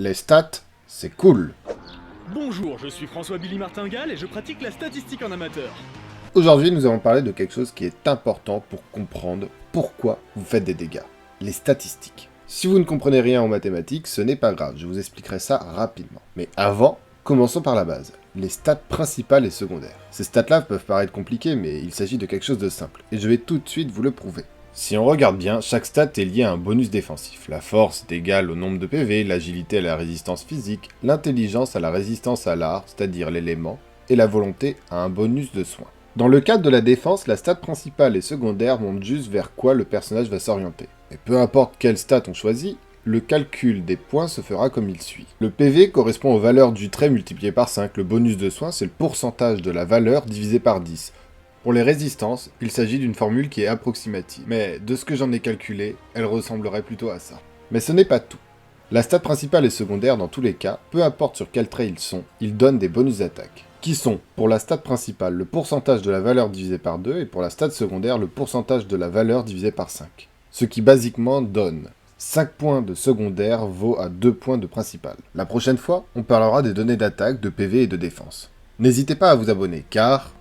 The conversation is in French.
Les stats, c'est cool. Bonjour, je suis François Billy Martingale et je pratique la statistique en amateur. Aujourd'hui, nous allons parler de quelque chose qui est important pour comprendre pourquoi vous faites des dégâts. Les statistiques. Si vous ne comprenez rien en mathématiques, ce n'est pas grave, je vous expliquerai ça rapidement. Mais avant, commençons par la base. Les stats principales et secondaires. Ces stats-là peuvent paraître compliquées, mais il s'agit de quelque chose de simple, et je vais tout de suite vous le prouver. Si on regarde bien, chaque stat est lié à un bonus défensif. La force est égale au nombre de PV, l'agilité à la résistance physique, l'intelligence à la résistance à l'art, c'est-à-dire l'élément, et la volonté à un bonus de soin. Dans le cadre de la défense, la stat principale et secondaire montrent juste vers quoi le personnage va s'orienter. Et peu importe quelle stat on choisit, le calcul des points se fera comme il suit. Le PV correspond aux valeurs du trait multiplié par 5, le bonus de soin c'est le pourcentage de la valeur divisé par 10. Pour les résistances, il s'agit d'une formule qui est approximative, mais de ce que j'en ai calculé, elle ressemblerait plutôt à ça. Mais ce n'est pas tout. La stat principale et secondaire dans tous les cas, peu importe sur quel trait ils sont, ils donnent des bonus d'attaque. Qui sont, pour la stat principale, le pourcentage de la valeur divisé par 2, et pour la stat secondaire, le pourcentage de la valeur divisé par 5. Ce qui basiquement donne 5 points de secondaire vaut à 2 points de principal. La prochaine fois, on parlera des données d'attaque, de PV et de défense. N'hésitez pas à vous abonner, car